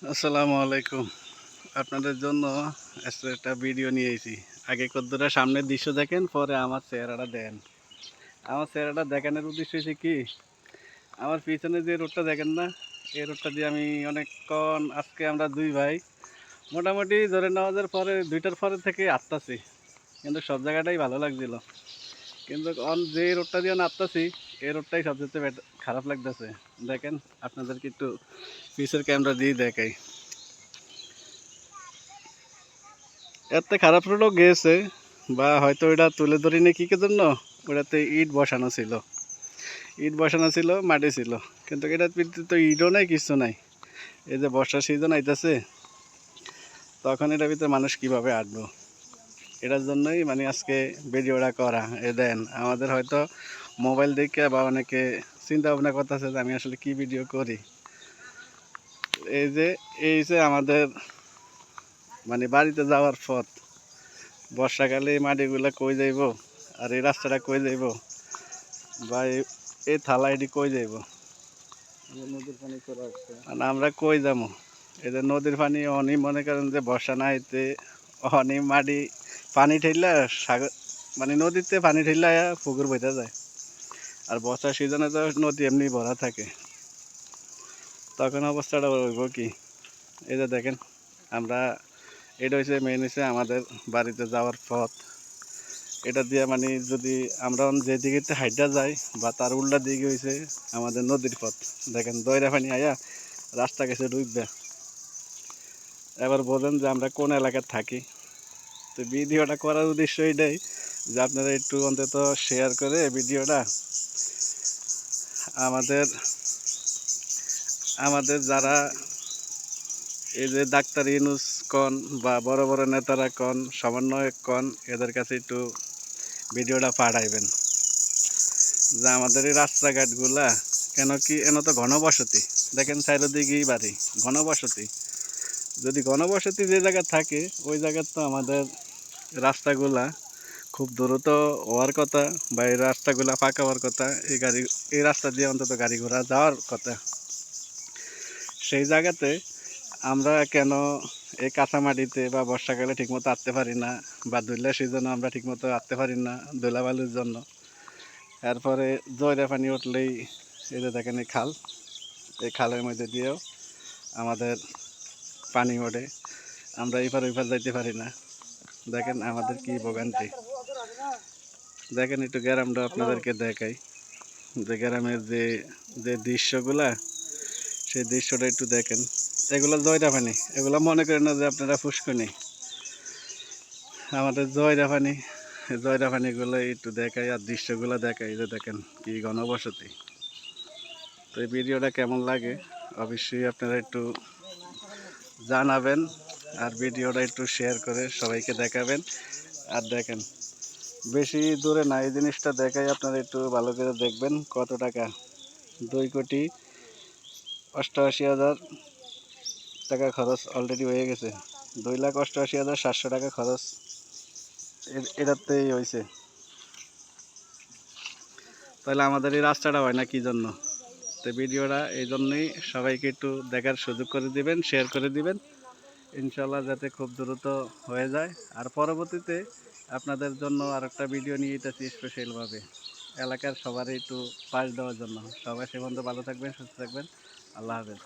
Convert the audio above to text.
আসসালামু আলাইকুম। আপনাদের জন্য আজকে একটা ভিডিও নিয়ে এসেছি। আগে কদ্দুরা সামনের দৃশ্য দেখেন, পরে আমার চেহারাটা দেন। আমার চেহারাটা দেখানোর উদ্দেশ্য হচ্ছে কি, আমার পিছনে যে রোডটা দেখেন না, এই রোডটা দিয়ে আমি অনেকক্ষণ, আজকে আমরা দুই ভাই মোটামুটি ধরে নেওয়ার পরে 2টার পরে থেকে আসতেছি, কিন্তু সব জায়গাটাই ভালো লাগছিল। কিন্তু যে রোডটা দিয়ে আসতেছি, এই রোডটাই সবচেয়ে খারাপ লাগতেছে। দেখেন, আপনাদেরকে একটু পিছের ক্যামেরা দিয়ে দেখাই। এতে খারাপ রোডও গেছে, বা হয়তো ওইটা তুলে ধরিনি কী জন্য, ওটাতে ইট বসানো ছিল, মাটি ছিল, কিন্তু এটার ভিতরে তো ইটও নাই, কিছু নাই। এই যে বর্ষার সিজন আইতেছে, তখন এটার ভিতরে মানুষ কিভাবে আঁটবো, এটার জন্যই মানে আজকে ভিডিওটা করা। দেন আমাদের হয়তো মোবাইল দেখে বা অনেকে চিন্তা ভাবনা করতেছে যে আমি আসলে কি ভিডিও করি। এই যে আমাদের মানে বাড়িতে যাওয়ার পথ, বর্ষাকালে এই মাটিগুলা কই যাইব, আর এই রাস্তাটা কই যাইব, বা এই থালা এটি কই যাইব, নদীর পানি চলে আসছে, মানে আমরা কই যাবো? এই যে নদীর পানি অনি, মনে করেন যে বর্ষা না হইতে অনি মাটি পানি ঠেললে সাগর, মানে নদীতে পানি ঠেললে পুকুর বইতে যায়। আর বর্ষার সিজনে তো নদী এমনি ভরা থাকে, তখন অবস্থাটা হইব কি? এই যে দেখেন, আমরা এটা হচ্ছে মেন, হচ্ছে আমাদের বাড়িতে যাওয়ার পথ। এটা দিয়ে মানে যদি আমরা যেদিকে হাইটা যাই, বা তার উল্টা দিকে হয়েছে আমাদের নদীর পথ। দেখেন দয়রা পানি আয়া রাস্তা গেছে ডুববে। এবার বলেন যে আমরা কোন এলাকায় থাকি। তো ভিডিওটা করার উদ্দেশ্য এটাই যে আপনারা একটু অন্তত শেয়ার করে ভিডিওটা আমাদের আমাদের যারা এই যে ডাক্তার ইউনুস কন বা বড় বড় নেতারা কন, সমন্বয়ক কন, এদের কাছে একটু ভিডিওটা পাঠাইবেন যে আমাদের এই রাস্তাঘাটগুলা কেন কি, এন তো ঘনবসতি, দেখেন চারিদিকেই বাড়ি, ঘনবসতি। যদি ঘনবসতি যে জায়গা থাকে, ওই জায়গার তো আমাদের রাস্তাগুলা খুব দ্রুত হওয়ার কথা, বা এই রাস্তাগুলা পাকা হওয়ার কথা, এই রাস্তা দিয়ে অন্তত গাড়ি ঘোড়া যাওয়ার কথা। সেই জায়গাতে আমরা কেন এই কাঁচামাটিতে বা বর্ষাকালে ঠিকমতো আঁটতে পারি না, বা দৈলা সিজনে আমরা ঠিকমতো আঁটতে পারি না ধুলাবালুর জন্য। এরপরে জয়রা পানি উঠলেই এই যে দেখেন এই খাল, এই খালের মধ্যে দিয়েও আমাদের পানি ওঠে, আমরা এপার ওইপার যাইতে পারি না। দেখেন আমাদের কি ভোগান্তি। দেখেন একটু গ্রামটা আপনাদেরকে দেখাই, যে গ্রামের যে যে দৃশ্যগুলা, সেই দৃশ্যটা একটু দেখেন। এগুলো জয়রা পানি, এগুলো মনে করেন না যে আপনারা পুষ্করণী, আমাদের জয়রা পানিগুলো একটু দেখাই, আর দৃশ্যগুলো দেখাই। যে দেখেন কি ঘনবসতি। তো এই ভিডিওটা কেমন লাগে অবশ্যই আপনারা একটু জানাবেন, আর ভিডিওটা একটু শেয়ার করে সবাইকে দেখাবেন। আর দেখেন, বেশি দূরে না, এই জিনিসটা দেখাই আপনারা একটু ভালো করে দেখবেন। কত টাকা? 2,88,000 টাকা খরচ অলরেডি হয়ে গেছে। 2,88,700 টাকা খরচ এটাতেই হয়েছে। তাহলে আমাদের এই রাস্তাটা হয় না কি জন্য? তো ভিডিওটা এই জন্যই সবাইকে একটু দেখার সুযোগ করে দিবেন, শেয়ার করে দিবেন, ইনশাল্লাহ যাতে খুব দ্রুত হয়ে যায়। আর পরবর্তীতে আপনাদের জন্য আর একটা ভিডিও নিয়ে যেতেছি স্পেশালভাবে, এলাকার সবারই একটু পাশ দেওয়ার জন্য। সবাই সে পর্যন্ত ভালো থাকবেন, সুস্থ থাকবেন। আল্লাহ হাফেজ।